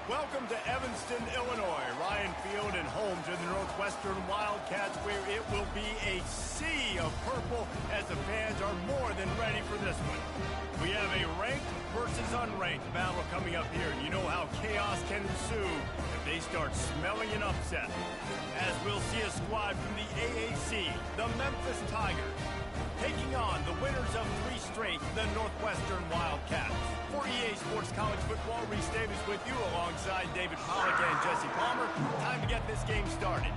Welcome to Evanston, Illinois. Ryan Field and home to the Northwestern Wildcats, where it will be a sea of purple as the fans are more than ready for this one. We have a ranked versus unranked battle coming up here. You know how chaos can ensue if they start smelling an upset. As we'll see a squad from the AAC, the Memphis Tigers, taking on the winners of 3 straight, the Northwestern Wildcats. For EA Sports College Football, Reese Davis with you alongside David Pollack and Jesse Palmer. Time to get this game started.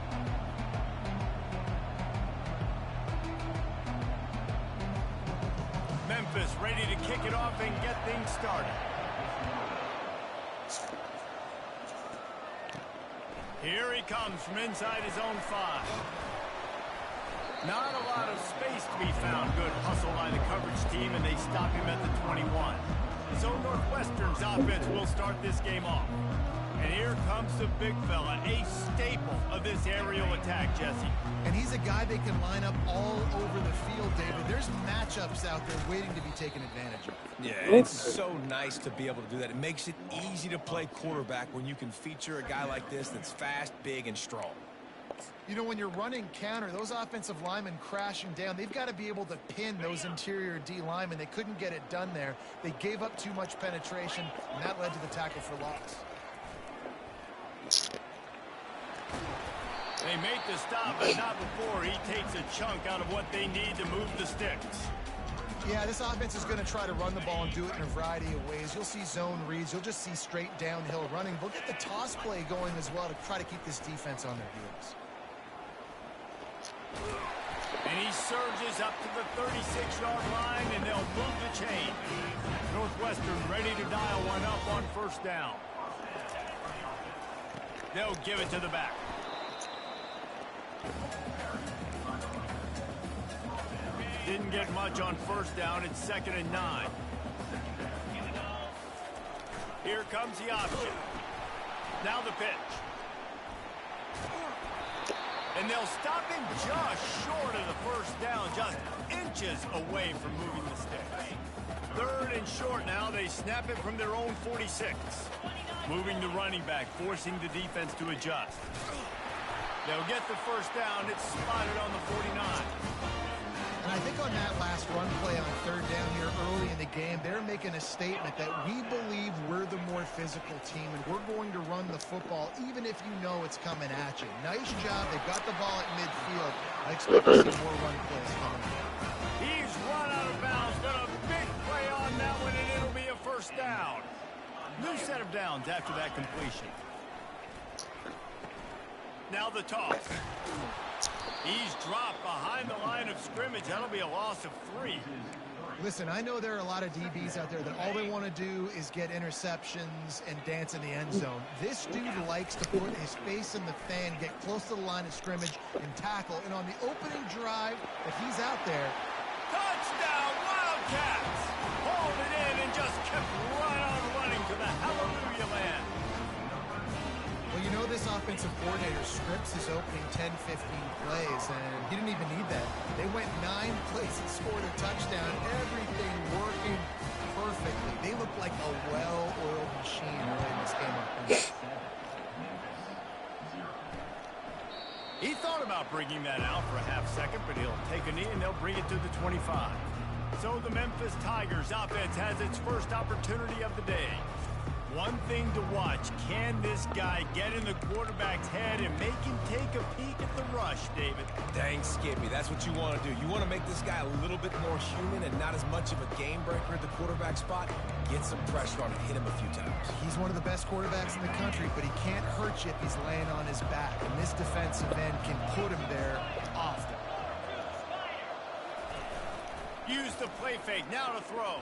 Memphis ready to kick it off and get things started. Here he comes from inside his own 5. Not a lot of space to be found. Good hustle by the coverage team, and they stop him at the 21. So Northwestern's offense will start this game off. And here comes the big fella, a staple of this aerial attack, Jesse. And he's a guy they can line up all over the field, David. There's matchups out there waiting to be taken advantage of. Yeah, it's so nice to be able to do that. It makes it easy to play quarterback when you can feature a guy like this that's fast, big, and strong. You know, when you're running counter, those offensive linemen crashing down, they've got to be able to pin those interior D linemen. They couldn't get it done there. They gave up too much penetration, and that led to the tackle for loss. They make the stop, but not before he takes a chunk out of what they need to move the sticks. Yeah, this offense is going to try to run the ball and do it in a variety of ways. You'll see zone reads. You'll just see straight downhill running. They'll get the toss play going as well to try to keep this defense on their heels. And he surges up to the 36-yard line, and they'll move the chain. Northwestern ready to dial one up on first down. They'll give it to the back. Didn't get much on first down. It's 2nd and 9. Here comes the option. Now the pitch. And they'll stop him just short of the first down, just inches away from moving the sticks. 3rd and short now. They snap it from their own 46. Moving the running back, forcing the defense to adjust. They'll get the first down. It's spotted on the 49. And I think on that last run play on 3rd down here early in the game, they're making a statement that we believe we're the more physical team and we're going to run the football even if you know it's coming at you. Nice job. They got the ball at midfield. I expect to see more run plays coming. He's run out of bounds, but a big play on that one, and it'll be a first down. New set of downs after that completion. Now the toss. He's dropped behind the line of scrimmage. That'll be a loss of 3. Listen, I know there are a lot of DBs out there that all they want to do is get interceptions and dance in the end zone. This dude likes to put his face in the fan, get close to the line of scrimmage, and tackle. And on the opening drive, if he's out there... Touchdown, Wildcats! Hauled it in and just kept right on running to the hallelujah land. Well, you know this offensive coordinator scripts his opening 10, 15 plays, and he didn't even need that. They went 9 plays and scored a touchdown. Everything working perfectly. They look like a well-oiled machine early in this game. He thought about bringing that out for a half second, but he'll take a knee and they'll bring it to the 25. So the Memphis Tigers offense has its first opportunity of the day. One thing to watch, can this guy get in the quarterback's head and make him take a peek at the rush, David? Dang, Skippy, that's what you want to do. You want to make this guy a little bit more human and not as much of a game breaker at the quarterback spot. Get some pressure on him, hit him a few times. He's one of the best quarterbacks in the country, but he can't hurt you if he's laying on his back. And this defensive end can put him there often. Use the play fake, now to throw.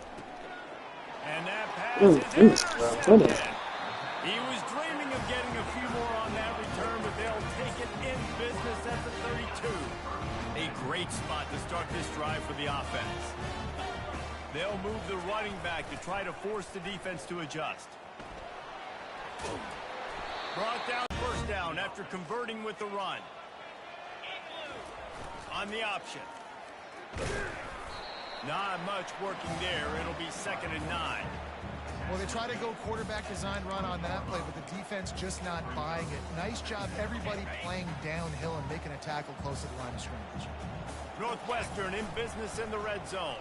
And that pass is intercepted. He was dreaming of getting a few more on that return, but they'll take it in business at the 32. A great spot to start this drive for the offense. They'll move the running back to try to force the defense to adjust. Brought down first down after converting with the run. On the option. Not much working there. It'll be 2nd and 9. Well, they try to go quarterback design run on that play, but the defense just not buying it. Nice job, everybody playing downhill and making a tackle close to the line of scrimmage. Northwestern in business in the red zone.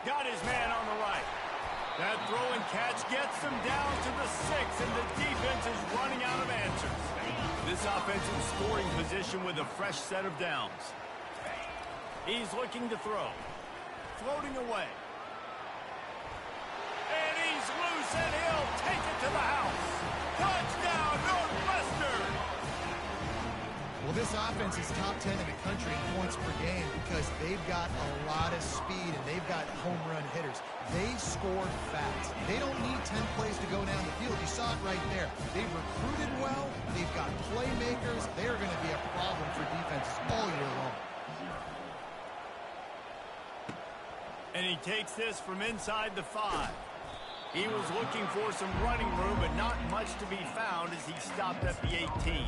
Got his man on the right. That throw and catch gets them down to the 6, and the defense is running out of answers. This offensive scoring position with a fresh set of downs. He's looking to throw. Floating away. And he's loose, and he'll take it to the house. Touchdown, Northwestern! Well, this offense is top 10 in the country in points per game because they've got a lot of speed and they've got home run hitters. They score fast. They don't need 10 plays to go down the field. You saw it right there. They've recruited well. They've got playmakers. They are going to be a problem for defenses all year long. And he takes this from inside the 5. He was looking for some running room, but not much to be found as he stopped at the 18.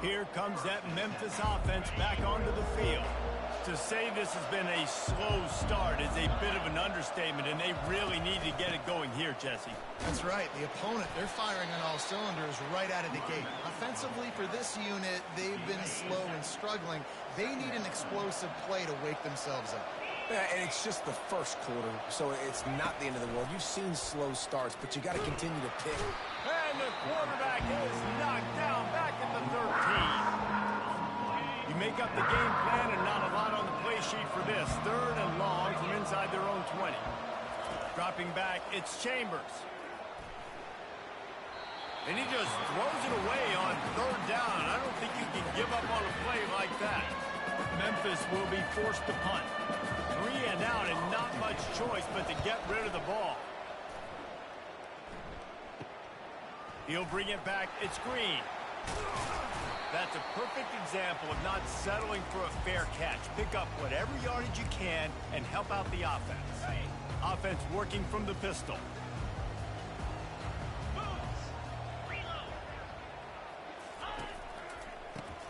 Here comes that Memphis offense back onto the field. To say this has been a slow start is a bit of an understatement, and they really need to get it going here, Jesse. That's right. The opponent, they're firing on all cylinders right out of the gate. Offensively, for this unit, they've been slow and struggling. They need an explosive play to wake themselves up. Yeah, and it's just the first quarter, so it's not the end of the world. You've seen slow starts, but you got to continue to pick. And the quarterback is knocked down back at the 13. You make up the game plan and not a lot on the play sheet for this. 3rd and long from inside their own 20. Dropping back, it's Chambers. And he just throws it away on 3rd down. I don't think you can give up on a play like that. Memphis will be forced to punt. 3 and out and not much choice but to get rid of the ball. He'll bring it back. It's Green. That's a perfect example of not settling for a fair catch. Pick up whatever yardage you can and help out the offense. Offense working from the pistol.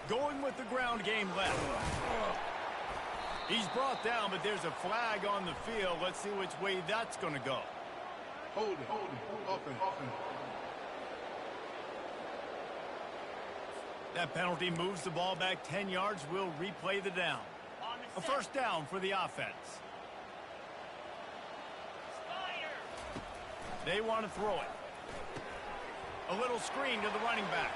Going with the ground game left. He's brought down, but there's a flag on the field. Let's see which way that's going to go. Hold it. Offense. That penalty moves the ball back 10 yards. We'll replay the down. A first down for the offense. They want to throw it. A little screen to the running back.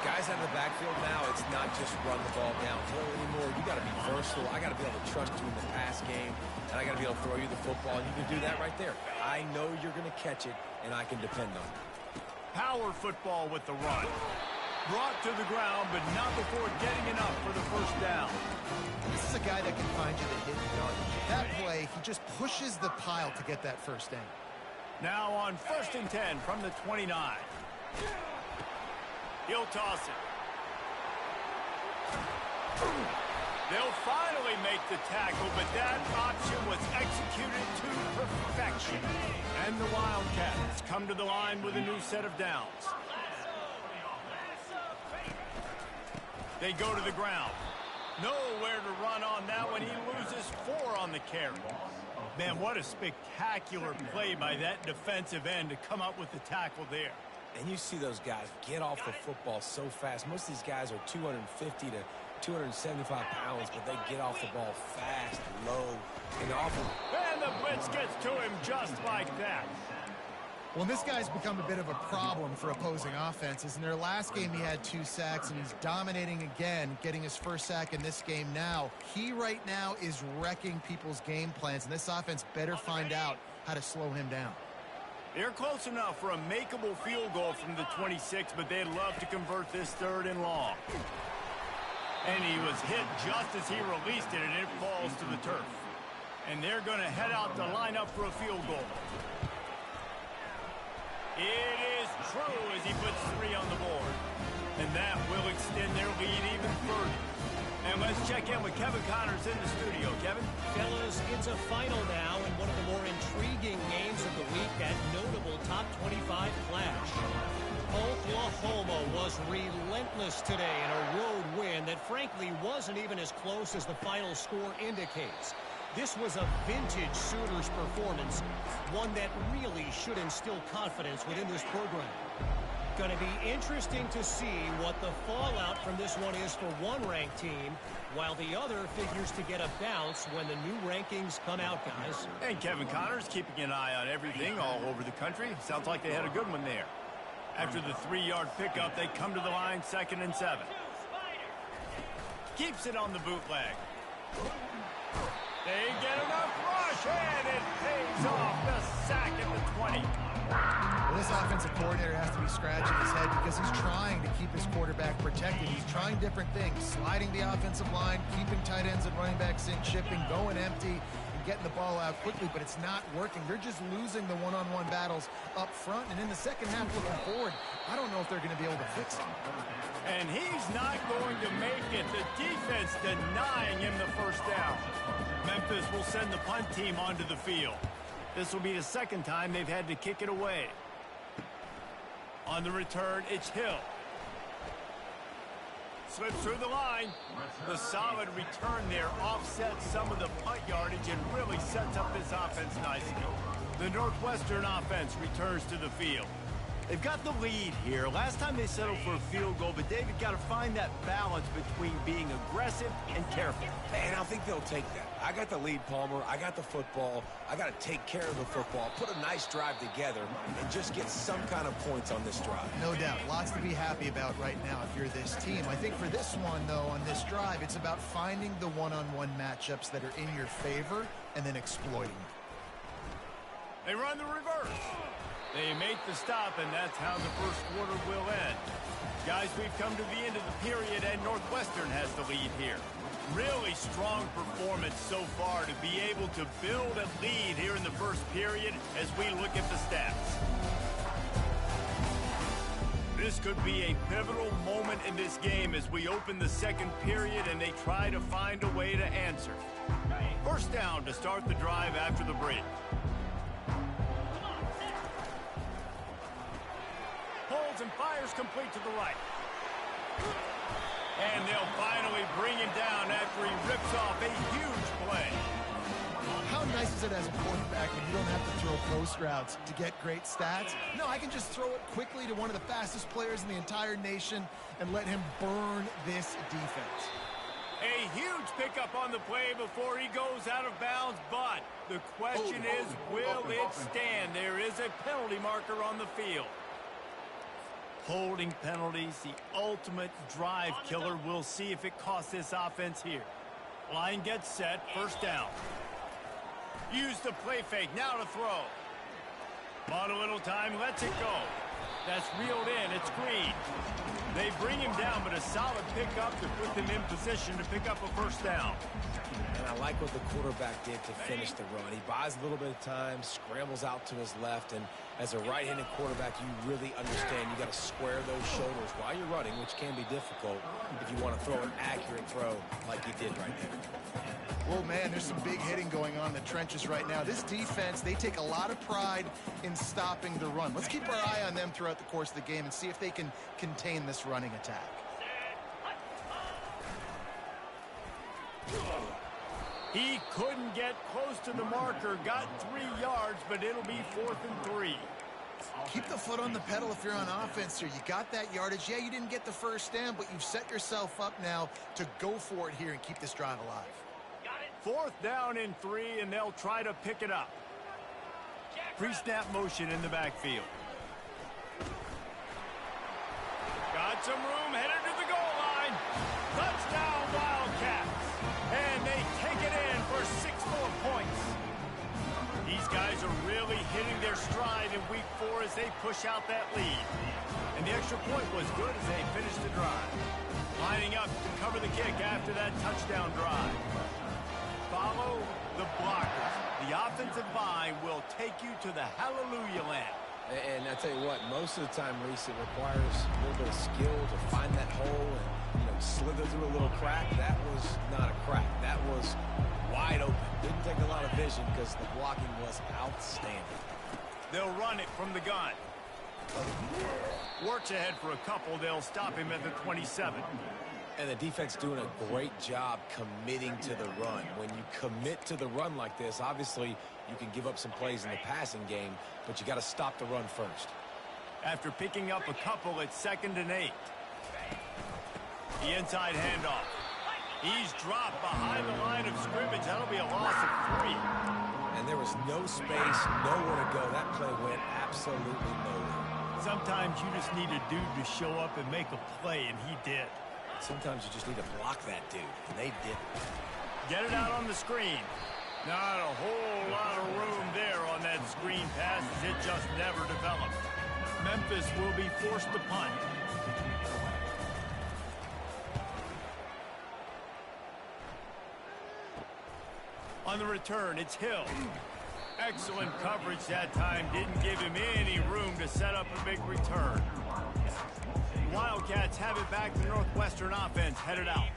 Guys out of the backfield now, it's not just run the ball downhill anymore. You got to be versatile. I got to be able to trust you in the pass game, and I got to be able to throw you the football, and you can do that right there. I know you're going to catch it, and I can depend on it. Power football with the run. Brought to the ground, but not before getting enough for the first down. This is a guy that can find you the hidden yardage. That play, he just pushes the pile to get that first down. Now on 1st and 10 from the 29. He'll toss it. They'll finally make the tackle, but that option was executed to perfection. And the Wildcats come to the line with a new set of downs. They go to the ground. Nowhere to run on that one. He loses 4 on the carry. Man, what a spectacular play by that defensive end to come up with the tackle there. And you see those guys get off the football so fast. Most of these guys are 250 to 275 pounds, but they get off the ball fast, low, and often. And the blitz gets to him just like that. Well, this guy's become a bit of a problem for opposing offenses. In their last game, he had 2 sacks, and he's dominating again, getting his first sack in this game now. He right now is wrecking people's game plans, and this offense better find out how to slow him down. They're close enough for a makeable field goal from the 26, but they'd love to convert this 3rd and long. And he was hit just as he released it, and it falls to the turf. And they're going to head out to line up for a field goal. It is true as he puts 3 on the board. And that will extend their lead even further. And let's check in with Kevin Connors in the studio. Kevin? Fellas, it's a final now in one of the more intriguing games of the week, that notable top 25 clash. Oklahoma was relentless today in a road win that frankly wasn't even as close as the final score indicates. This was a vintage Sooners performance, one that really should instill confidence within this program. Going to be interesting to see what the fallout from this one is for one ranked team, while the other figures to get a bounce when the new rankings come out, guys. And Kevin Connor's keeping an eye on everything all over the country. Sounds like they had a good one there. After the 3-yard pickup, they come to the line, 2nd and 7. Keeps it on the bootleg. They get enough rush, and it pays off. The sack at the 20. Well, this offensive coordinator has to be scratching his head because he's trying to keep his quarterback protected. He's trying different things, sliding the offensive line, keeping tight ends and running backs in, chipping, going empty, and getting the ball out quickly, but it's not working. They're just losing the one-on-one battles up front, and in the second half looking forward, I don't know if they're going to be able to fix it. And he's not going to make it. The defense denying him the first down. Memphis will send the punt team onto the field. This will be the second time they've had to kick it away. On the return, it's Hill. Slips through the line. The solid return there offsets some of the punt yardage and really sets up this offense nicely. The Northwestern offense returns to the field. They've got the lead here. Last time they settled for a field goal, but David got to find that balance between being aggressive and careful. And I think they'll take that. I got the lead, Palmer. I got the football. I got to take care of the football, put a nice drive together, and just get some kind of points on this drive. No doubt. Lots to be happy about right now if you're this team. I think for this one, though, on this drive, it's about finding the one-on-one matchups that are in your favor and then exploiting them. They run the reverse. They make the stop, and that's how the first quarter will end. Guys, we've come to the end of the period, and Northwestern has the lead here. Really strong performance so far to be able to build a lead here in the first period as we look at the stats. This could be a pivotal moment in this game as we open the second period and they try to find a way to answer. First down to start the drive after the break. Holds and fires complete to the right. And they'll finally bring him down after he rips off a huge play. How nice is it as a quarterback when you don't have to throw post routes to get great stats? No, I can just throw it quickly to one of the fastest players in the entire nation and let him burn this defense. A huge pickup on the play before he goes out of bounds, but the question is, will it stand? There is a penalty marker on the field. Holding penalties, the ultimate drive killer. We'll see if it costs this offense here. Line gets set, first down. Use the play fake, now to throw. Bought a little time, lets it go. That's reeled in, it's Green. They bring him down, but a solid pickup to put them in position to pick up a first down. And I like what the quarterback did to finish the run. He buys a little bit of time, scrambles out to his left, and as a right-handed quarterback, you really understand you got to square those shoulders while you're running, which can be difficult if you want to throw an accurate throw like he did right there. Well, man, there's some big hitting going on in the trenches right now. This defense, they take a lot of pride in stopping the run. Let's keep our eye on them throughout the course of the game and see if they can contain this running attack. He couldn't get close to the marker, got 3 yards, but it'll be 4th and 3. Keep the foot on the pedal if you're on offense here. You got that yardage. Yeah, you didn't get the first down, but you've set yourself up now to go for it here and keep this drive alive. 4th down and 3, and they'll try to pick it up. Pre-snap motion in the backfield. Got some room, headed to the goal line. Touchdown, Wildcats. And they take it in for 6 more points. These guys are really hitting their stride in week 4 as they push out that lead. And the extra point was good as they finished the drive. Lining up to cover the kick after that touchdown drive. Follow the blockers. The offensive line will take you to the hallelujah land. And I tell you what, most of the time, Reese, it requires a little bit of skill to find that hole and slither through a little crack. That was not a crack. That was wide open. Didn't take a lot of vision because the blocking was outstanding. They'll run it from the gun. Works ahead for a couple. They'll stop him at the 27. And the defense doing a great job committing to the run. When you commit to the run like this, obviously you can give up some plays in the passing game, but you got to stop the run first. After picking up a couple, it's 2nd and 8. The inside handoff. He's dropped behind the line of scrimmage. That'll be a loss of 3. And there was no space, nowhere to go. That play went absolutely nowhere. Sometimes you just need a dude to show up and make a play, and he did. Sometimes you just need to block that dude, and they didn't. Get it out on the screen. Not a whole lot of room there on that screen pass, as it just never developed. Memphis will be forced to punt. On the return, it's Hill. Excellent coverage that time. Didn't give him any room to set up a big return. Wildcats have it back to the Northwestern offense headed out.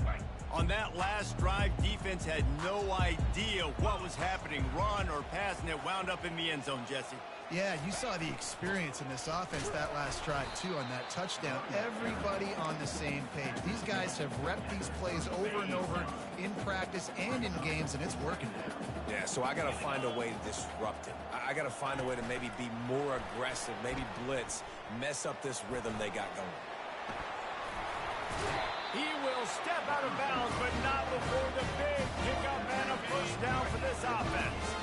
On that last drive, defense had no idea what was happening, run or pass, and it wound up in the end zone, Jesse. Yeah, you saw the experience in this offense that last drive, too, on that touchdown. Everybody on the same page. These guys have repped these plays over and over in practice and in games, and it's working now. Yeah, so I got to find a way to disrupt it. I got to find a way to maybe be more aggressive, maybe blitz, mess up this rhythm they got going. He will step out of bounds, but not before the big pickup and a first down for this offense.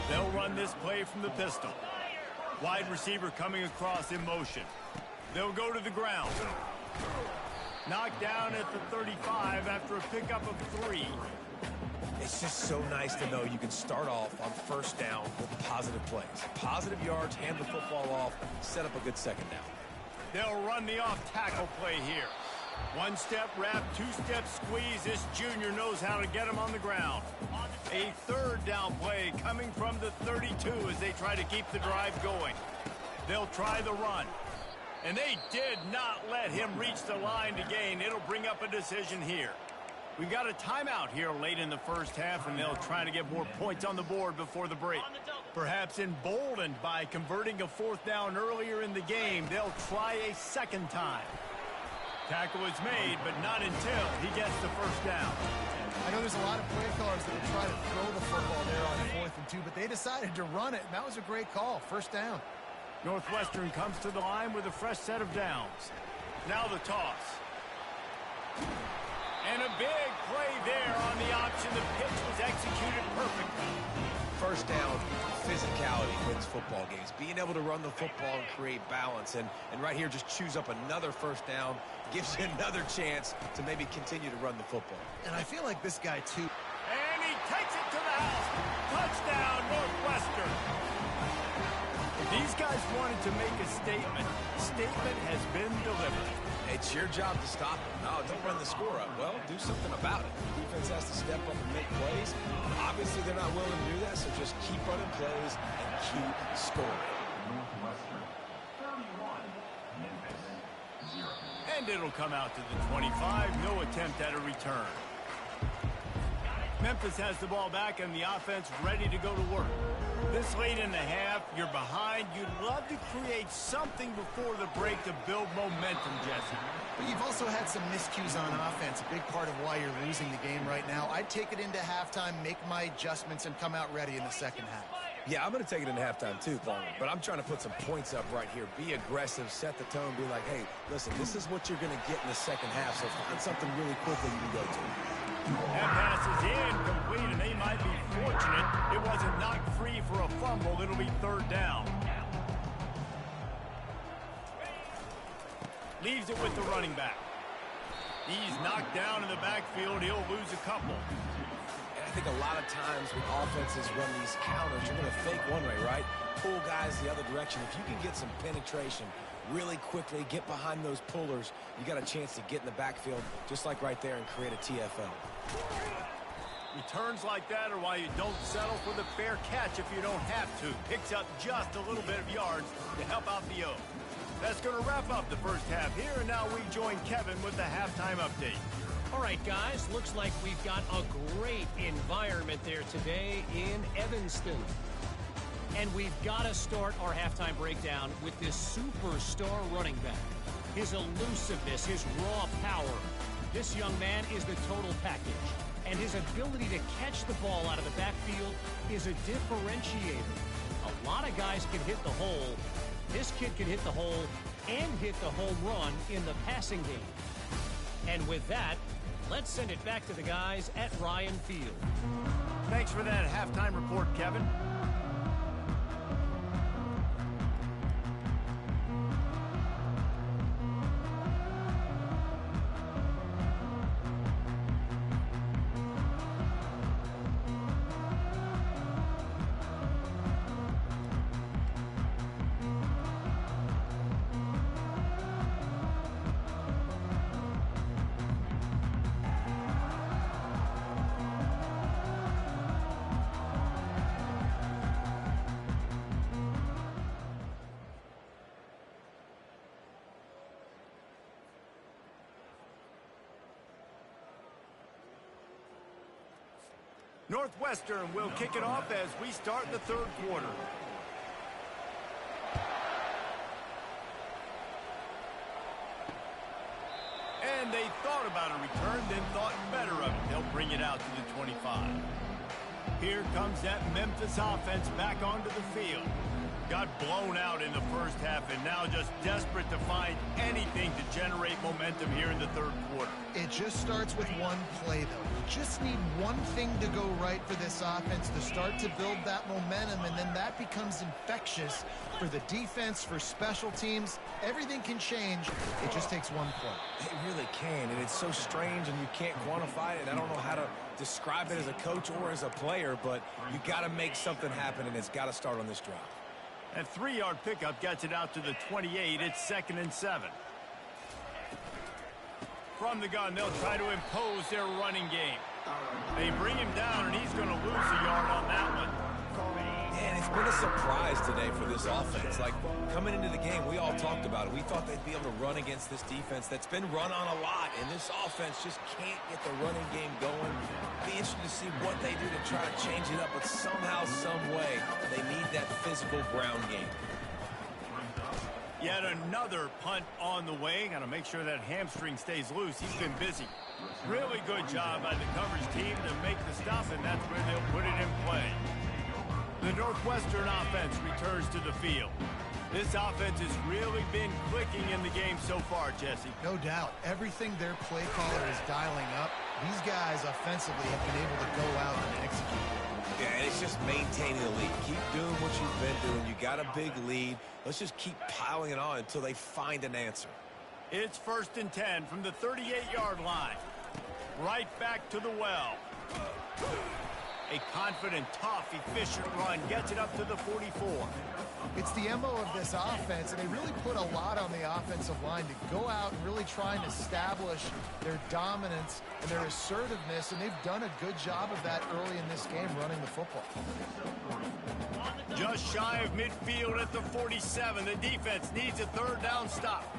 They'll run this play from the pistol. Wide receiver coming across in motion. They'll go to the ground. Knocked down at the 35 after a pickup of 3. It's just so nice to know you can start off on first down with positive plays. Positive yards, hand the football off, set up a good second down. They'll run the off-tackle play here. One-step wrap, two-step squeeze. This junior knows how to get him on the ground. A third down play coming from the 32 as they try to keep the drive going. They'll try the run. And they did not let him reach the line to gain. It'll bring up a decision here. We've got a timeout here late in the first half, and they'll try to get more points on the board before the break. Perhaps emboldened by converting a 4th down earlier in the game, they'll try a second time. Tackle is made, but not until he gets the first down. I know there's a lot of play callers that would try to throw the football there on 4th and 2, but they decided to run it, and that was a great call. First down. Northwestern comes to the line with a fresh set of downs. Now the toss. And a big play there on the option. The pitch was executed perfectly. First down, physicality wins football games. Being able to run the football and create balance. And right here, just choose up another first down. Gives you another chance to maybe continue to run the football. And I feel like this guy, too. And he takes it to the house. Touchdown, Northwestern. If these guys wanted to make a statement, statement has been delivered. It's your job to stop them. No, don't run the score up. Well, do something about it. The defense has to step up and make plays. Obviously, they're not willing to do that, so just keep running plays and keep scoring. And it'll come out to the 25. No attempt at a return. Memphis has the ball back and the offense ready to go to work. This late in the half, you're behind. You'd love to create something before the break to build momentum, Jesse. But you've also had some miscues on offense, a big part of why you're losing the game right now. I'd take it into halftime, make my adjustments, and come out ready in the second half. Yeah, I'm going to take it into halftime too, Palmer. But I'm trying to put some points up right here. Be aggressive, set the tone, be like, hey, listen, this is what you're going to get in the second half, so find something really quickly you can go to. That pass is incomplete, and they might be fortunate it wasn't knocked free for a fumble. It'll be 3rd down. Leaves it with the running back. He's knocked down in the backfield. He'll lose a couple. And I think a lot of times when offenses run these counters, you're going to fake one way, right? Pull guys the other direction. If you can get some penetration really quickly, get behind those pullers, you got a chance to get in the backfield, just like right there, and create a TFL. Returns like that are why you don't settle for the fair catch if you don't have to. Picks up just a little bit of yards to help out the O. That's going to wrap up the first half here, and now we join Kevin with the halftime update. All right, guys, looks like we've got a great environment there today in Evanston. And we've got to start our halftime breakdown with this superstar running back. His elusiveness, his raw power, This young man is the total package, and his ability to catch the ball out of the backfield is a differentiator. A lot of guys can hit the hole. This kid can hit the hole and hit the home run in the passing game. And with that, let's send it back to the guys at Ryan Field. Thanks for that halftime report, Kevin. Northwestern will kick it off as we start the third quarter. And they thought about a return, then thought better of it. They'll bring it out to the 25. Here comes that Memphis offense back onto the field. Got blown out in the first half and now just desperate to find anything to generate momentum here in the third quarter. It just starts with one play, though. You just need one thing to go right for this offense to start to build that momentum, and then that becomes infectious for the defense, for special teams. Everything can change. It just takes one play. It really can, and it's so strange, and you can't quantify it. I don't know how to describe it as a coach or as a player, but you got to make something happen, and it's got to start on this drive. A 3-yard pickup gets it out to the 28. It's 2nd and 7. From the gun, they'll try to impose their running game. They bring him down, and he's going to lose a yard on that one. Man, it's been a surprise today for this offense. Like, coming into the game, we all talked about it. We thought they'd be able to run against this defense that's been run on a lot, and this offense just can't get the running game going. Be interested to see what they do to try to change it up, but somehow, some way, they need that physical ground game. Yet another punt on the way. Got to make sure that hamstring stays loose. He's been busy. Really good job by the coverage team to make the stop, and that's where they'll put it in play. The Northwestern offense returns to the field. This offense has really been clicking in the game so far, Jesse. No doubt. Everything their play caller is dialing up, these guys offensively have been able to go out and execute. Yeah, and it's just maintaining the lead. Keep doing what you've been doing. You got a big lead. Let's just keep piling it on until they find an answer. It's 1st and 10 from the 38-yard line. Right back to the well. A confident, tough, efficient run gets it up to the 44. It's the MO of this offense, and they really put a lot on the offensive line to go out and really try and establish their dominance and their assertiveness, and they've done a good job of that early in this game running the football. Just shy of midfield at the 47. The defense needs a 3rd down stop.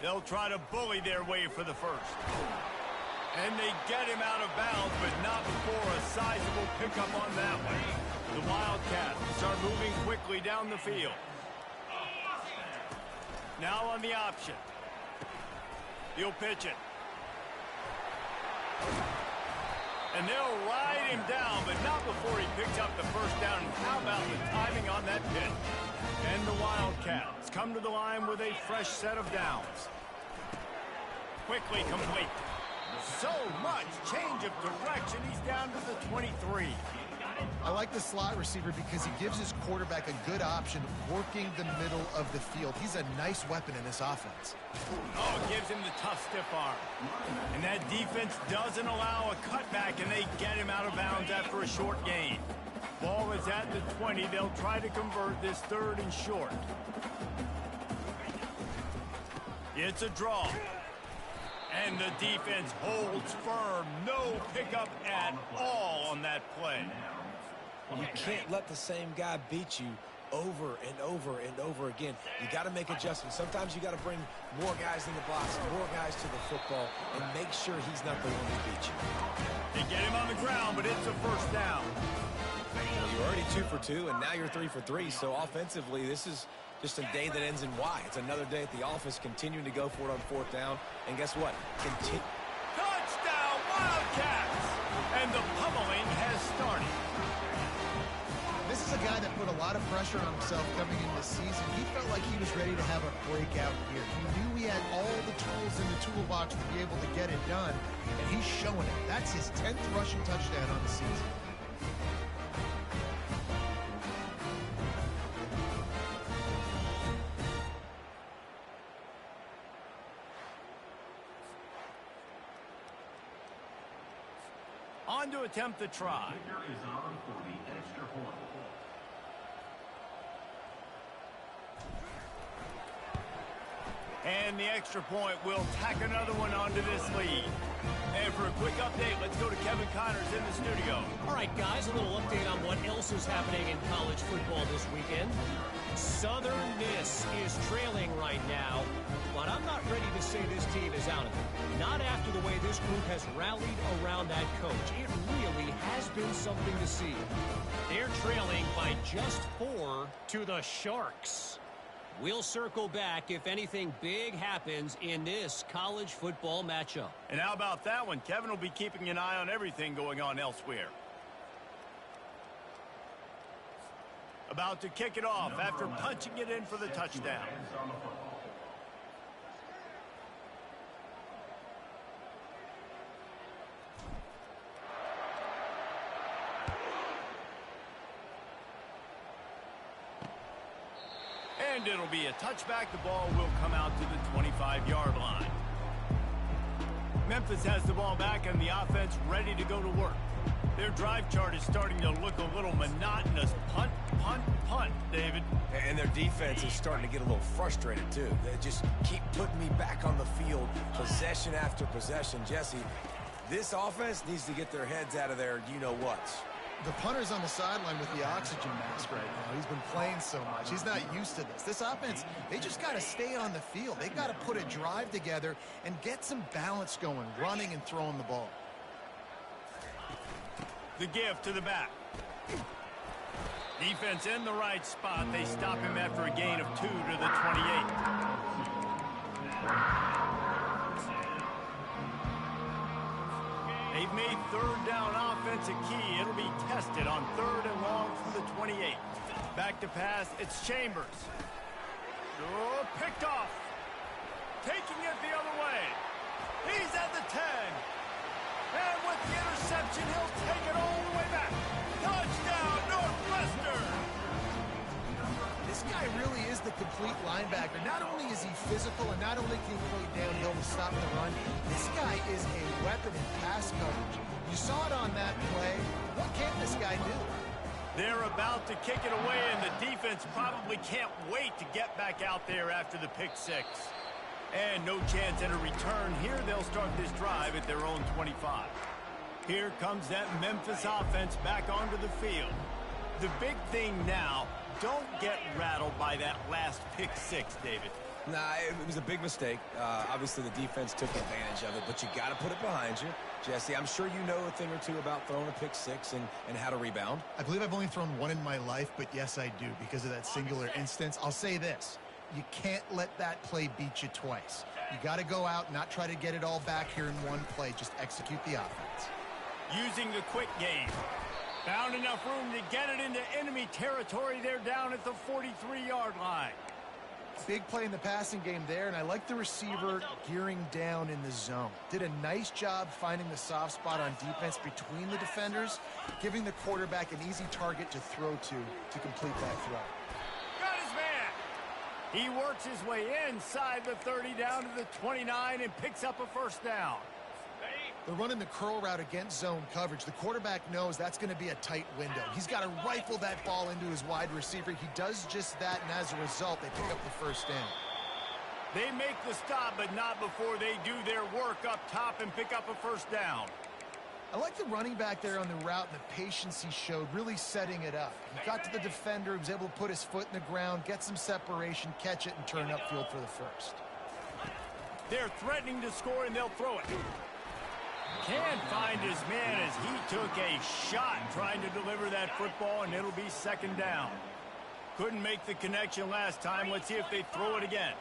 They'll try to bully their way for the first. And they get him out of bounds, but not before a sizable pickup on that one. The Wildcats start moving quickly down the field. Now on the option. He'll pitch it. And they'll ride him down, but not before he picks up the first down. How about the timing on that pitch? And the Wildcats come to the line with a fresh set of downs. Quickly complete. So much change of direction. He's down to the 23. I like the slot receiver because he gives his quarterback a good option working the middle of the field. He's a nice weapon in this offense. Oh, gives him the tough stiff arm. And that defense doesn't allow a cutback, and they get him out of bounds after a short gain. Ball is at the 20. They'll try to convert this 3rd and short. It's a draw. And the defense holds firm. No pickup at all on that play. You can't let the same guy beat you over and over and over again. You got to make adjustments. Sometimes you got to bring more guys in the box, more guys to the football, and make sure he's not the one who beat you. They get him on the ground, but it's a 1st down. Well, you're already 2 for 2, and now you're 3 for 3. So offensively, this is Just a day that ends in Y. It's another day at the office, continuing to go for it on fourth down. And guess what? Touchdown, Wildcats! And the pummeling has started. This is a guy that put a lot of pressure on himself coming into the season. He felt like he was ready to have a breakout year. He knew he had all the tools in the toolbox to be able to get it done, and he's showing it. That's his 10th rushing touchdown on the season. On to attempt the try. And the extra point will tack another one onto this lead. And for a quick update, let's go to Kevin Connors in the studio. All right, guys, a little update on what else is happening in college football this weekend. Southern Miss is trailing right now, but I'm not ready to say this team is out of it. Not after the way this group has rallied around that coach. It really has been something to see. They're trailing by just 4 to the Sharks. We'll circle back if anything big happens in this college football matchup. And how about that one? Kevin will be keeping an eye on everything going on elsewhere. About to kick it off after punching it in for the touchdown. And it'll be a touchback. The ball will come out to the 25-yard line. Memphis has the ball back and the offense ready to go to work. Their drive chart is starting to look a little monotonous. Punt, punt, punt, David. And their defense is starting to get a little frustrated, too. They just keep putting me back on the field, possession after possession. Jesse, this offense needs to get their heads out of their you-know-whats. The punter's on the sideline with the oxygen mask right now. He's been playing so much. He's not used to this. This offense, they just got to stay on the field. They've got to put a drive together and get some balance going, running and throwing the ball. The give to the back. Defense in the right spot. They stop him after a gain of 2 to the 28. They've made third down offense a key. It'll be tested on 3rd and long from the 28. Back to pass. It's Chambers. Oh, picked off. Taking it the other way. He's at the 10. And with the interception, he'll take it all the way back. Touchdown, Northwestern! This guy really is the complete linebacker. Not only is he physical and not only can he play downhill to stop the run, this guy is a weapon in pass coverage. You saw it on that play. What can this guy do? They're about to kick it away, and the defense probably can't wait to get back out there after the pick six. And no chance at a return here. They'll start this drive at their own 25. Here comes that Memphis offense back onto the field. The big thing now, don't get rattled by that last pick six, David. Nah, it was a big mistake. Obviously, the defense took advantage of it, but you got to put it behind you. Jesse, I'm sure you know a thing or two about throwing a pick six and how to rebound. I believe I've only thrown one in my life, but yes, I do because of that singular instance. I'll say this. You can't let that play beat you twice. You got to go out and not try to get it all back here in one play. Just execute the offense. Using the quick game. Found enough room to get it into enemy territory. They're down at the 43-yard line. Big play in the passing game there, and I like the receiver gearing down in the zone. Did a nice job finding the soft spot on defense between the defenders, giving the quarterback an easy target to throw to complete that throw. Got his man. He works his way inside the 30 down to the 29 and picks up a first down. They're running the curl route against zone coverage. The quarterback knows that's going to be a tight window. He's got to rifle that ball into his wide receiver. He does just that, and as a result, they pick up the first down. They make the stop, but not before they do their work up top and pick up a first down. I like the running back there on the route and the patience he showed, really setting it up. He got to the defender, he was able to put his foot in the ground, get some separation, catch it, and turn upfield for the first. They're threatening to score, and they'll throw it. Can't find his man as he took a shot trying to deliver that football, and it'll be second down. Couldn't make the connection last time. Let's see if they throw it again.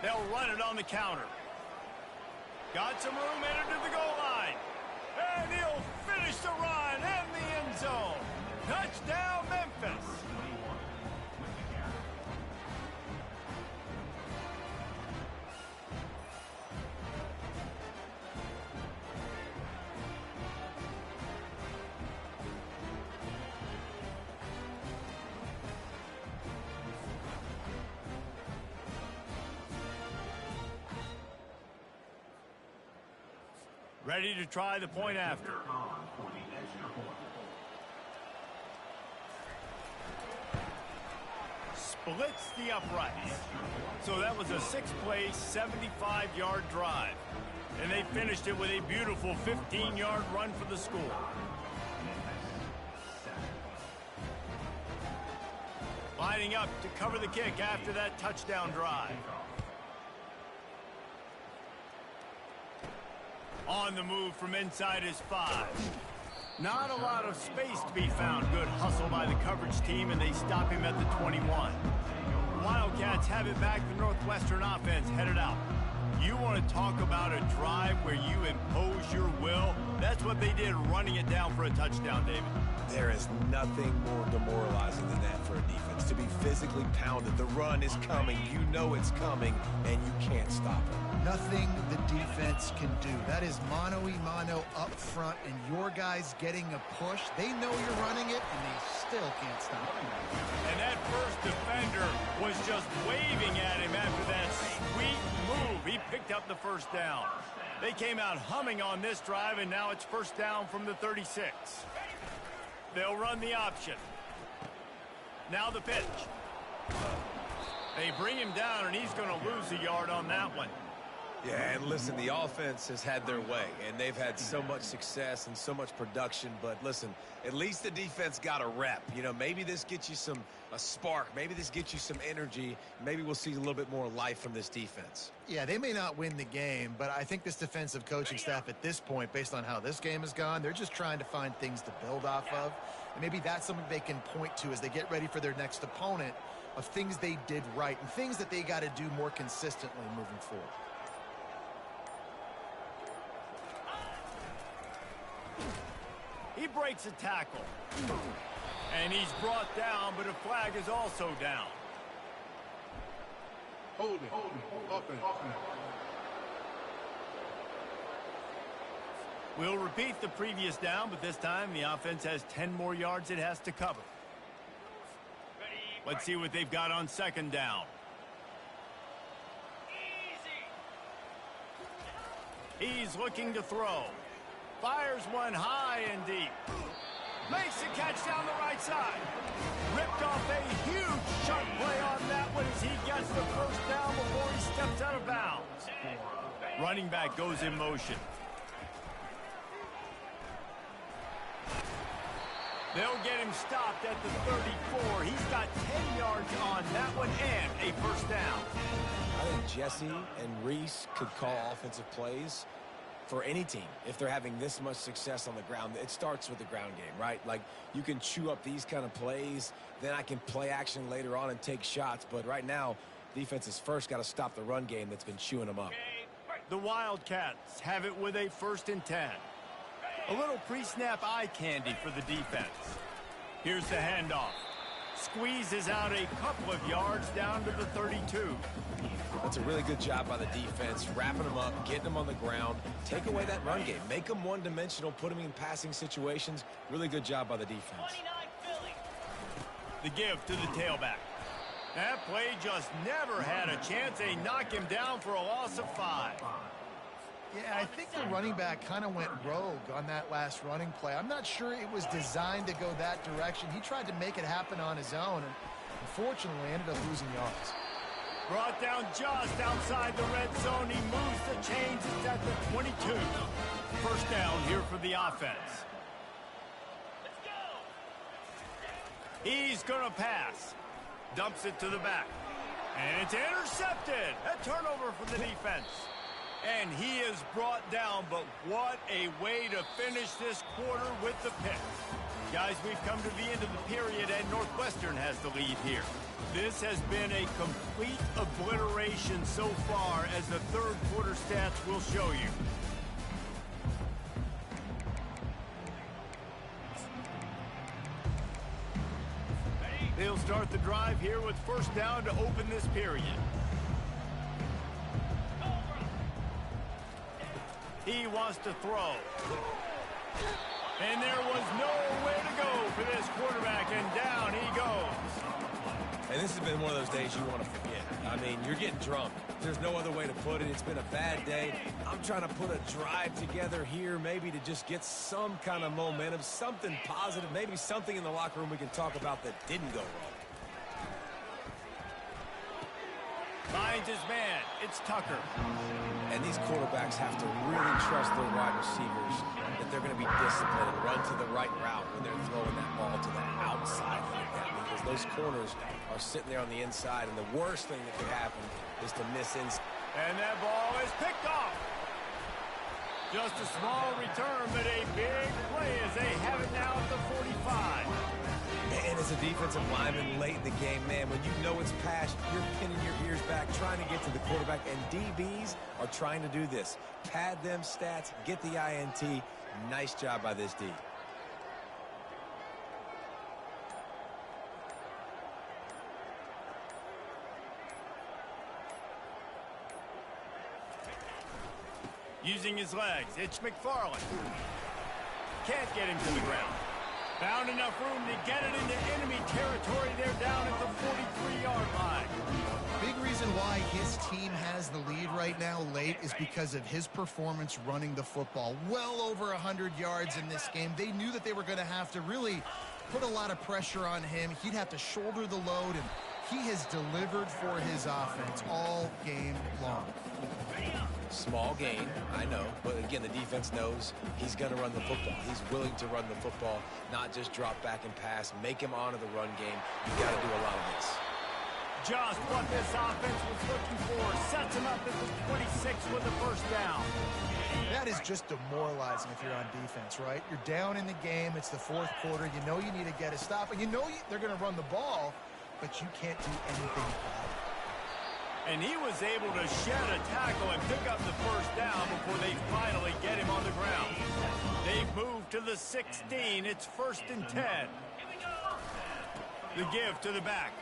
They'll run it on the counter. Got some room headed to the goal line. And he'll finish the run in the end zone. Touchdown, Memphis. Ready to try the point after. Splits the uprights. So that was a 6-play, 75-yard drive. And they finished it with a beautiful 15-yard run for the score. Lining up to cover the kick after that touchdown drive. On the move from inside his 5. Not a lot of space to be found. Good hustle by the coverage team, and they stop him at the 21. The Wildcats have it back. The Northwestern offense headed out. You want to talk about a drive where you impose your will? That's what they did, running it down for a touchdown, David. There is nothing more demoralizing than that for a defense. To be physically pounded. The run is coming. You know it's coming, and you can't stop it. Nothing the defense can do. That is mano-a-mano up front, and your guys getting a push. They know you're running it, and they still can't stop it. And that first defender was just waving at him after that sweet move. He picked up the first down. They came out humming on this drive, and now it's first down from the 36. They'll run the option. Now the pitch. They bring him down, and he's going to lose a yard on that one. Yeah, and listen, the offense has had their way, and they've had so much success and so much production. But listen, at least the defense got a rep. You know, maybe this gets you a spark. Maybe this gets you some energy. Maybe we'll see a little bit more life from this defense. Yeah, they may not win the game, but I think this defensive coaching staff at this point, based on how this game has gone, they're just trying to find things to build off of. And maybe that's something they can point to as they get ready for their next opponent, of things they did right and things that they got to do more consistently moving forward. He breaks a tackle. And he's brought down, but a flag is also down. Hold it. Offense. We'll repeat the previous down, but this time the offense has 10 more yards it has to cover. Let's see what they've got on second down. He's looking to throw. Fires one high and deep. Makes a catch down the right side. Ripped off a huge shot play on that one as he gets the first down before he steps out of bounds. Running back goes in motion. They'll get him stopped at the 34. He's got 10 yards on that one and a first down. I think Jesse and Reese could call offensive plays for any team if they're having this much success on the ground. It starts with the ground game, right? Like, you can chew up these kind of plays, then I can play action later on and take shots. But right now, defense has first got to stop the run game that's been chewing them up. The Wildcats have it with a 1st and 10. A little pre-snap eye candy for the defense. Here's the handoff. Squeezes out a couple of yards down to the 32. That's a really good job by the defense, wrapping them up, getting them on the ground, take away that run game, make them one-dimensional, put them in passing situations. Really good job by the defense. The give to the tailback. That play just never had a chance. They knock him down for a loss of 5. Yeah, I think the running back kind of went rogue on that last running play. I'm not sure it was designed to go that direction. He tried to make it happen on his own, and unfortunately ended up losing yards. Brought down just outside the red zone. He moves the chains. It's at the 22. First down here for the offense. Let's go. He's going to pass. Dumps it to the back. And it's intercepted. A turnover for the defense. And he is brought down, but what a way to finish this quarter with the pick. Guys, we've come to the end of the period, and Northwestern has the lead here. This has been a complete obliteration so far, as the third quarter stats will show you. They'll start the drive here with first down to open this period. He wants to throw. And there was nowhere to go for this quarterback, and down he goes. And this has been one of those days you want to forget. I mean, you're getting drunk. There's no other way to put it. It's been a bad day. I'm trying to put a drive together here, maybe to just get some kind of momentum, something positive, maybe something in the locker room we can talk about that didn't go wrong. Finds his man. It's Tucker. And these quarterbacks have to really trust their wide receivers that they're going to be disciplined and run to the right route when they're throwing that ball to the outside like that, because those corners are sitting there on the inside, and the worst thing that could happen is to miss inside. And that ball is picked off. Just a small return, but a big play as they have it now at the 45. And as a defensive lineman late in the game, man, when you know it's past, you're pinning your ears back, trying to get to the quarterback, and DBs are trying to do this. Pad them stats, get the INT. Nice job by this D. Using his legs, it's McFarland. Can't get him to the ground. Found enough room to get it into enemy territory. They're down at the 43-yard line. Big reason why his team has the lead right now late is because of his performance running the football. Well over 100 yards in this game. They knew that they were going to have to really put a lot of pressure on him. He'd have to shoulder the load, and he has delivered for his offense all game long. Small gain, I know, but again, the defense knows he's going to run the football. He's willing to run the football, not just drop back and pass, make him honor the run game. You got to do a lot of this. Just what this offense was looking for. Sets him up at the 26 with the first down. That is just demoralizing if you're on defense, right? You're down in the game. It's the fourth quarter. You know you need to get a stop, and you know they're going to run the ball, but you can't do anything about it. And he was able to shed a tackle and pick up the first down before they finally get him on the ground. They've moved to the 16. It's 1st and 10. The give to the back.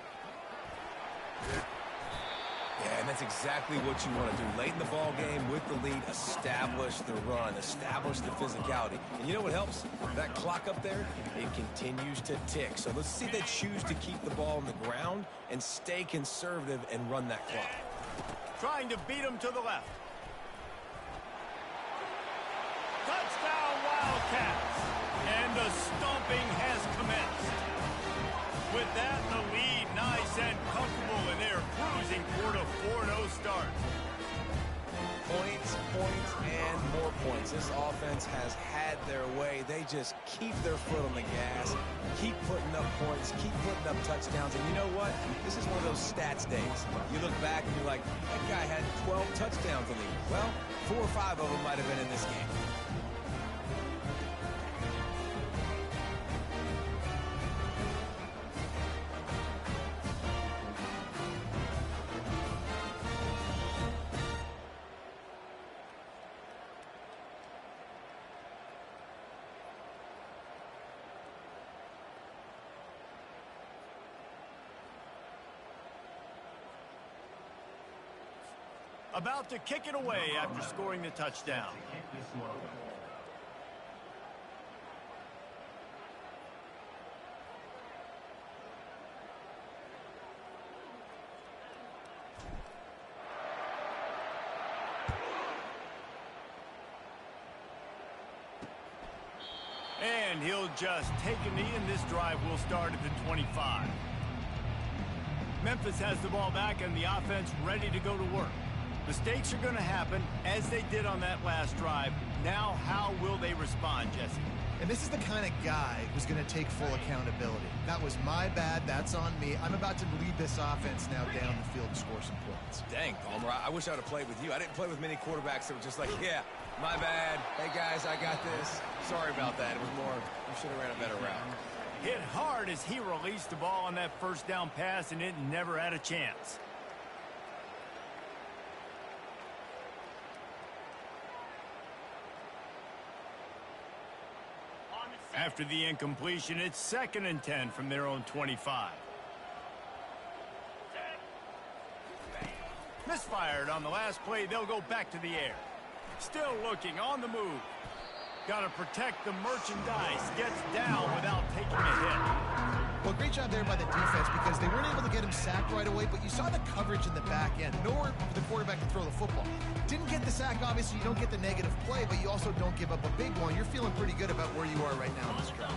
Yeah, and that's exactly what you want to do. Late in the ball game with the lead, establish the run, establish the physicality. And you know what helps? That clock up there, it continues to tick. So let's see if they choose to keep the ball on the ground and stay conservative and run that clock. Trying to beat him to the left. Touchdown, Wildcats! And the stomping has commenced. With that, the lead nice and comfortable, and they're cruising toward a 4-0 start. Points, and more points. This offense has had their way. They just keep their foot on the gas, keep putting up points, keep putting up touchdowns. And you know what? This is one of those stats days. You look back and you're like, that guy had 12 touchdowns in the year. Well, 4 or 5 of them might have been in this game. About to kick it away after scoring the touchdown. And he'll just take a knee, and this drive will start at the 25. Memphis has the ball back, and the offense ready to go to work. Mistakes are going to happen, as they did on that last drive. Now, how will they respond, Jesse? And this is the kind of guy who's going to take full accountability. That was my bad. That's on me. I'm about to lead this offense now down the field and score some points. Dang, Palmer, I wish I would have played with you. I didn't play with many quarterbacks that were just like, yeah, my bad. Hey, guys, I got this. Sorry about that. It was more, you should have ran a better route. Hit hard as he released the ball on that first down pass, and it never had a chance. After the incompletion, it's 2nd and 10 from their own 25. Misfired on the last play. They'll go back to the air. Still looking on the move. Got to protect the merchandise. Gets down without taking a hit. Well, great job there by the defense because they weren't able to get him sacked right away, but you saw the coverage in the back end. Nowhere for the quarterback to throw the football. Didn't get the sack, obviously. You don't get the negative play, but you also don't give up a big one. You're feeling pretty good about where you are right now in this drive.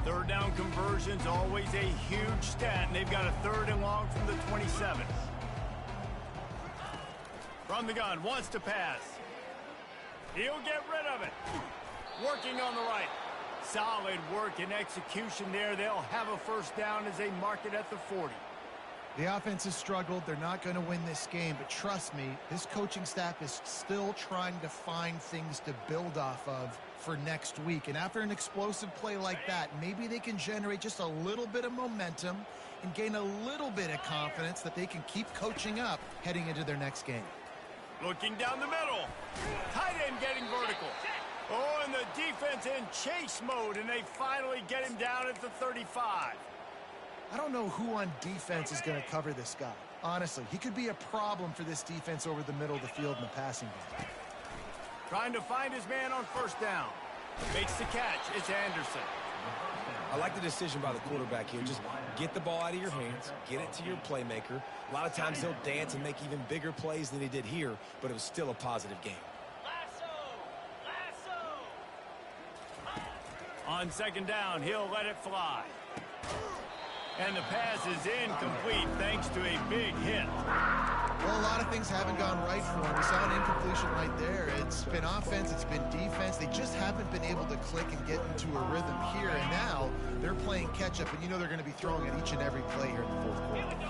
3rd down conversion's always a huge stat, and they've got a 3rd and long from the 27. From the gun, wants to pass. He'll get rid of it. Working on the right. Solid work and execution there. They'll have a 1st down as they mark it at the 40. The offense has struggled. They're not going to win this game, but trust me, this coaching staff is still trying to find things to build off of for next week. And after an explosive play like that, maybe they can generate just a little bit of momentum and gain a little bit of confidence that they can keep coaching up heading into their next game. Looking down the middle. Tight end getting vertical. Oh, and the defense in chase mode, and they finally get him down at the 35. I don't know who on defense is going to cover this guy. Honestly, he could be a problem for this defense over the middle of the field in the passing game. Trying to find his man on 1st down. Makes the catch. It's Anderson. I like the decision by the quarterback here. Just get the ball out of your hands, get it to your playmaker. A lot of times he'll dance and make even bigger plays than he did here, but it was still a positive game. On 2nd down, he'll let it fly. And the pass is incomplete thanks to a big hit. Well, a lot of things haven't gone right for him. We saw an incompletion right there. It's been offense, it's been defense. They just haven't been able to click and get into a rhythm here. And now they're playing catch-up, and you know they're going to be throwing it each and every play here in the 4th quarter.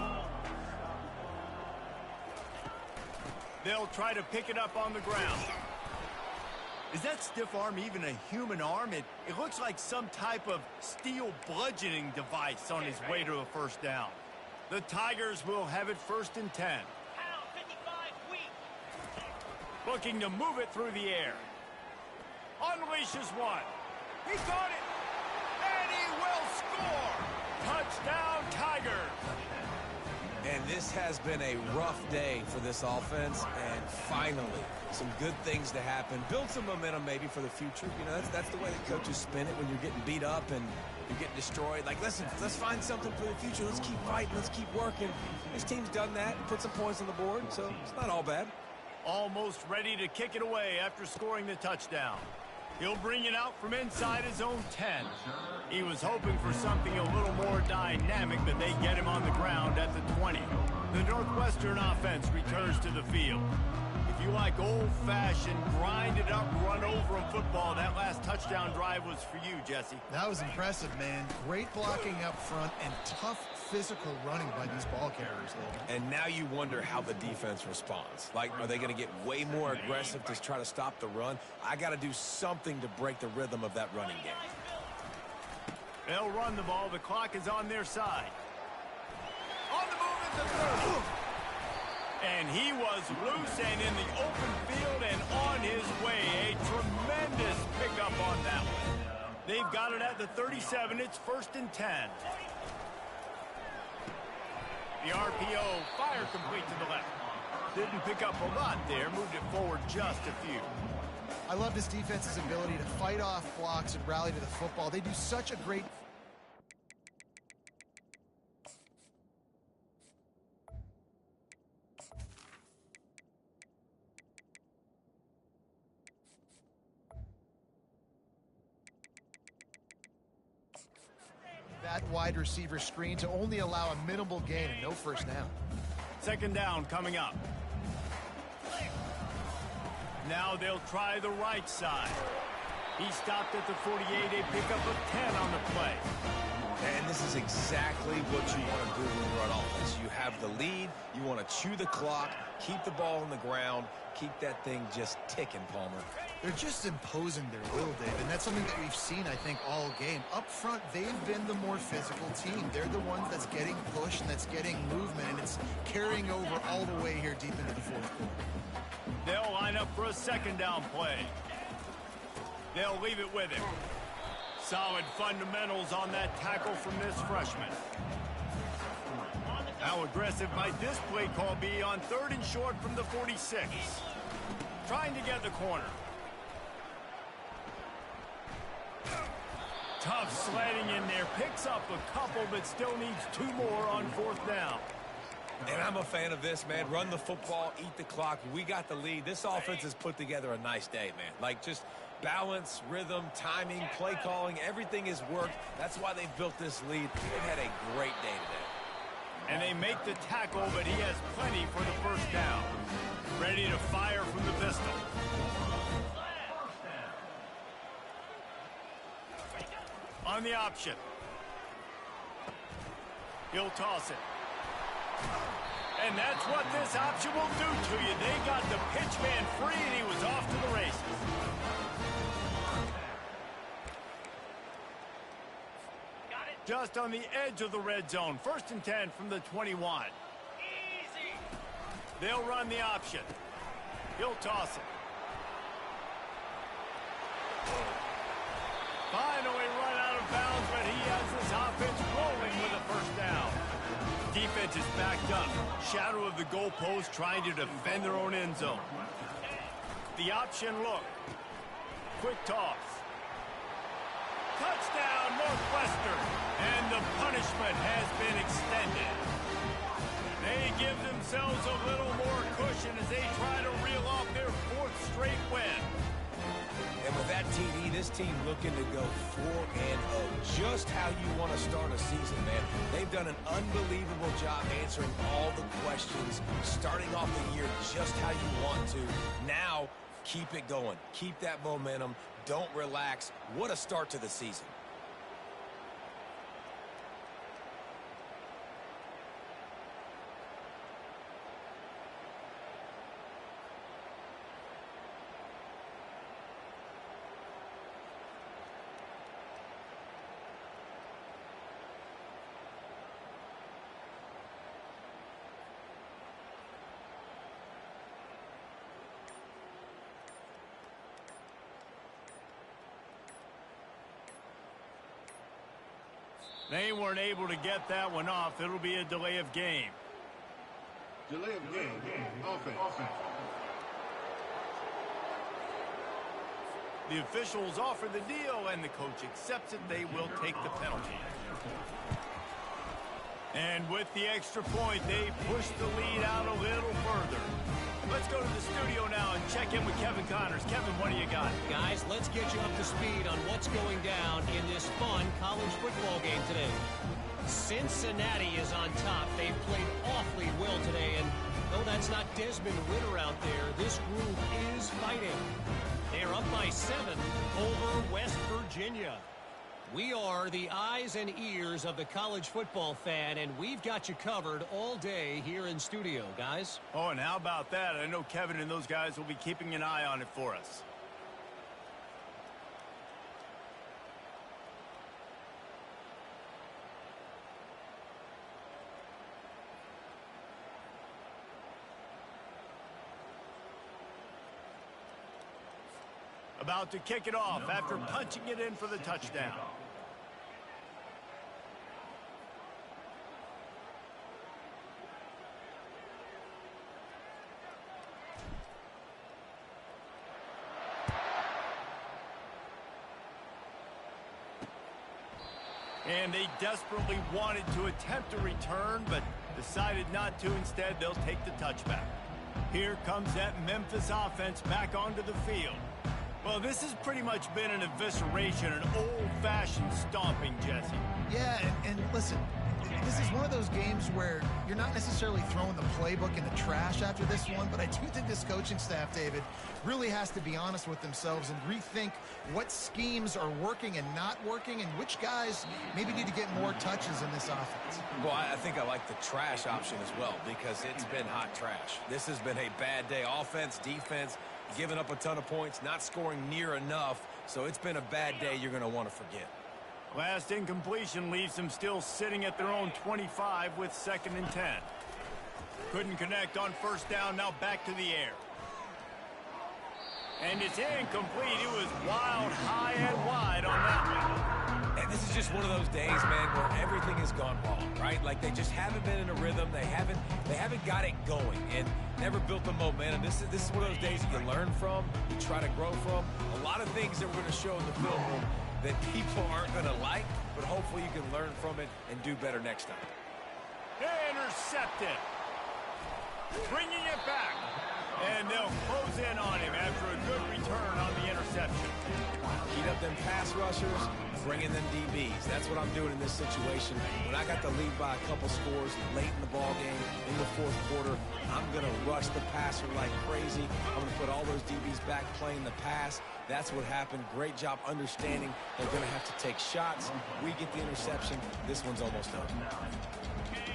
They'll try to pick it up on the ground. Is that stiff arm even a human arm? It looks like some type of steel bludgeoning device on his way to a 1st down. The Tigers will have it 1st and 10. Looking to move it through the air. Unleashes one. He got it. And he will score. Touchdown, Tigers. And this has been a rough day for this offense, and finally, some good things to happen. Build some momentum maybe for the future. You know, that's the way that coaches spin it when you're getting beat up and you're getting destroyed. Like, listen, let's find something for the future. Let's keep fighting. Let's keep working. This team's done that, put some points on the board, so it's not all bad. Almost ready to kick it away after scoring the touchdown. He'll bring it out from inside his own 10. He was hoping for something a little more dynamic, but they get him on the ground at the 20. The Northwestern offense returns to the field. If you like old-fashioned, grind-it-up, run-over-'em football, that last touchdown drive was for you, Jesse. That was impressive, man. Great blocking up front and tough physical running by these ball carriers, Logan. And now you wonder how the defense responds. Like, are they going to get way more aggressive to try to stop the run? I got to do something to break the rhythm of that running game. They'll run the ball. The clock is on their side. On the move at the 30. And he was loose and in the open field and on his way. A tremendous pickup on that one. They've got it at the 37. It's 1st and 10. The RPO fire complete to the left. Didn't pick up a lot there. Moved it forward just a few. I love this defense's ability to fight off blocks and rally to the football. They do such a great... that wide receiver screen to only allow a minimal gain and no 1st down. 2nd down coming up. Now they'll try the right side. He stopped at the 48, a pickup of 10 on the play. And this is exactly what you want to do when you run offense. You have the lead, you want to chew the clock, keep the ball on the ground, keep that thing just ticking, Palmer. They're just imposing their will, Dave, and that's something that we've seen, I think, all game. Up front, they've been the more physical team. They're the ones that's getting pushed and that's getting movement, and it's carrying over all the way here deep into the fourth quarter. They'll line up for a second down play. They'll leave it with him. Solid fundamentals on that tackle from this freshman. How aggressive might this play call be on 3rd and short from the 46? Trying to get the corner. Tough sledding in there. Picks up a couple, but still needs 2 more on 4th down. And I'm a fan of this, man. Run the football, eat the clock. We got the lead. This offense has put together a nice day, man. Like, just balance, rhythm, timing, play calling, everything has worked. That's why they've built this lead. They've had a great day today. And they make the tackle, but he has plenty for the 1st down. Ready to fire from the pistol. On the option. He'll toss it. And that's what this option will do to you. They got the pitch man free, and he was off to the races. Just on the edge of the red zone. 1st and 10 from the 21. Easy. They'll run the option. He'll toss it. Finally run out of bounds, but he has this offense rolling with a 1st down. Defense is backed up. Shadow of the goalpost trying to defend their own end zone. The option look. Quick toss. Touchdown, Northwestern. And the punishment has been extended. They give themselves a little more cushion as they try to reel off their 4th straight win. And with that TD, this team looking to go 4-0. Just how you want to start a season, man. They've done an unbelievable job answering all the questions, starting off the year just how you want to. Now, keep it going. Keep that momentum. Don't relax. What a start to the season. They weren't able to get that one off. It'll be a delay of game. Delay of game. Offense. The officials offer the deal, and the coach accepts it. They will take the penalty. And with the extra point, they push the lead out a little further. Let's go to the studio now and check in with Kevin Connors. Kevin, what do you got? Guys, let's get you up to speed on what's going down in this fun college football game today. Cincinnati is on top. They've played awfully well today, and though that's not Desmond Ritter out there, this group is fighting. They're up by 7 over West Virginia. We are the eyes and ears of the college football fan, and we've got you covered all day here in studio, guys. Oh, and how about that? I know Kevin and those guys will be keeping an eye on it for us. About to kick it off after punching it in for the touchdown. And they desperately wanted to attempt a return, but decided not to. Instead, they'll take the touchback. Here comes that Memphis offense back onto the field. Well, this has pretty much been an evisceration, an old-fashioned stomping, Jesse. Yeah, and listen, this is one of those games where you're not necessarily throwing the playbook in the trash after this one, but I do think this coaching staff, David, really has to be honest with themselves and rethink what schemes are working and not working and which guys maybe need to get more touches in this offense. Well, I think I like the trash option as well because it's been hot trash. This has been a bad day. Offense, defense, giving up a ton of points, not scoring near enough. So it's been a bad day you're going to want to forget. Last incompletion leaves them still sitting at their own 25 with 2nd and 10. Couldn't connect on first down, now back to the air. And it's incomplete. It was wild, high and wide on that one. And this is just one of those days, man, where everything has gone wrong, right? Like they just haven't been in a rhythm. They haven't got it going and never built the momentum. This is one of those days that you learn from, you try to grow from. A lot of things that we're going to show in the film room that people aren't going to like, but hopefully you can learn from it and do better next time. Intercepted. Bringing it back. And they'll close in on him after a good return on the interception. Heat up them pass rushers, bringing them DBs. That's what I'm doing in this situation. When I got the lead by a couple scores late in the ball game, in the 4th quarter, I'm going to rush the passer like crazy. I'm going to put all those DBs back playing the pass. That's what happened. Great job understanding they're going to have to take shots. We get the interception. This one's almost done.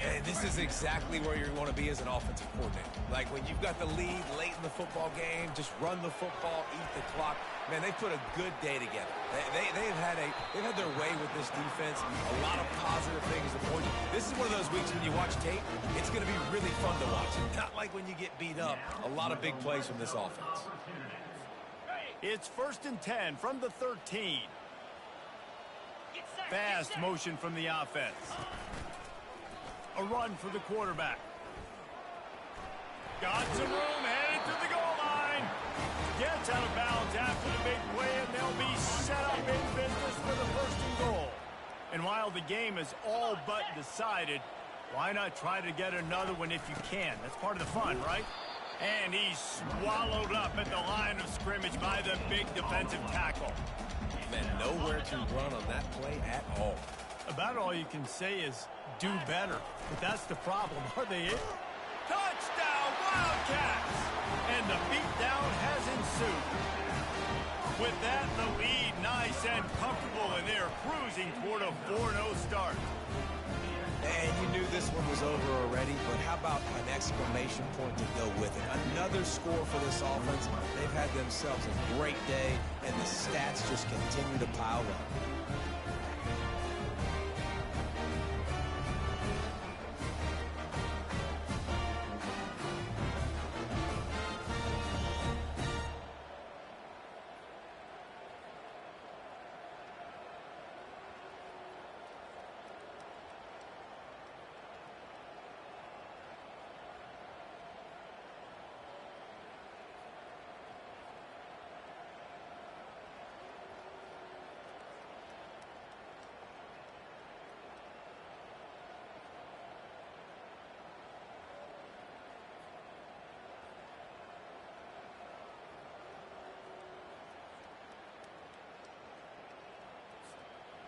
And this is exactly where you want to be as an offensive coordinator. Like when you've got the lead late in the football game, just run the football, eat the clock. Man, they put a good day together. They've had their way with this defense. A lot of positive things to point. This is one of those weeks when you watch tape, it's going to be really fun to watch. Not like when you get beat up. A lot of big plays from this offense. It's 1st and 10 from the 13. Fast motion from the offense. A run for the quarterback. Got some room, headed to the goal line. Gets out of bounds after the big play, and they'll be set up in business for the 1st and goal. And while the game is all but decided, why not try to get another one if you can? That's part of the fun, right? And he's swallowed up at the line of scrimmage by the big defensive tackle. Man, nowhere to run on that play at all. About all you can say is do better. But that's the problem. Are they it? Touchdown, Wildcats! And the beatdown has ensued. With that, the lead nice and comfortable, and they're cruising toward a 4-0 start. And you knew this one was over already, but how about an exclamation point to go with it? Another score for this offense. They've had themselves a great day, and the stats just continue to pile up.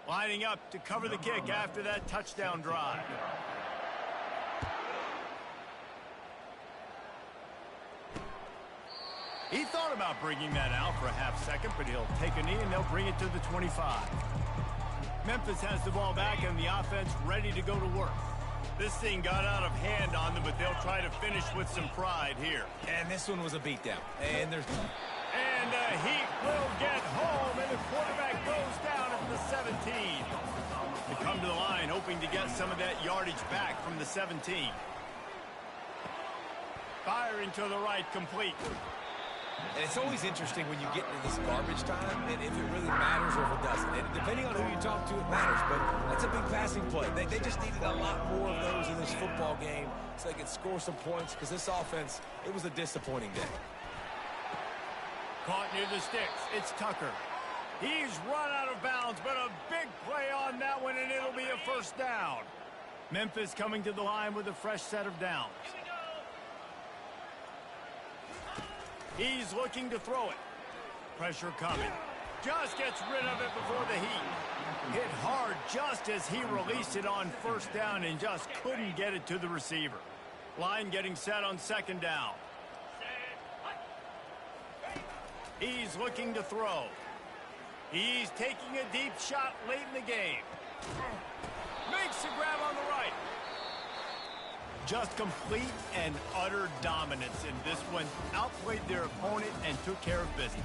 Lining up to cover the kick after that touchdown drive. He thought about bringing that out for a half second, but he'll take a knee and they'll bring it to the 25. Memphis has the ball back and the offense ready to go to work. This thing got out of hand on them, but they'll try to finish with some pride here. And this one was a beatdown. And there's... And the Heat will get home, and the quarterback goes down at the 17. They come to the line, hoping to get some of that yardage back from the 17. Firing to the right, complete. And it's always interesting when you get into this garbage time, and if it really matters or if it doesn't. And depending on who you talk to, it matters, but that's a big passing play. They just needed a lot more of those in this football game so they could score some points, because this offense, it was a disappointing day. Caught near the sticks. It's Tucker. He's run out of bounds, but a big play on that one, and it'll be a 1st down. Memphis coming to the line with a fresh set of downs. He's looking to throw it. Pressure coming. Just gets rid of it before the Heat. Hit hard just as he released it on first down and just couldn't get it to the receiver. Line getting set on second down. He's looking to throw. He's taking a deep shot late in the game. Makes the grab on the right. Just complete and utter dominance in this one. Outplayed their opponent and took care of business.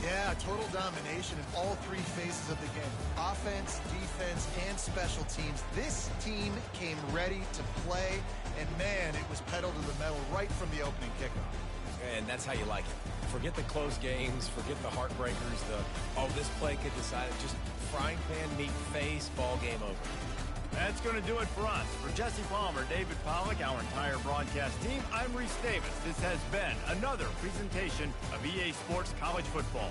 Yeah, total domination in all three phases of the game. Offense, defense, and special teams. This team came ready to play, and man, it was pedal to the metal right from the opening kickoff. And that's how you like it. Forget the close games, forget the heartbreakers, this play could decide it. Just frying pan, meat face, ball game over. That's going to do it for us. For Jesse Palmer, David Pollack, our entire broadcast team, I'm Reese Davis. This has been another presentation of EA Sports College Football.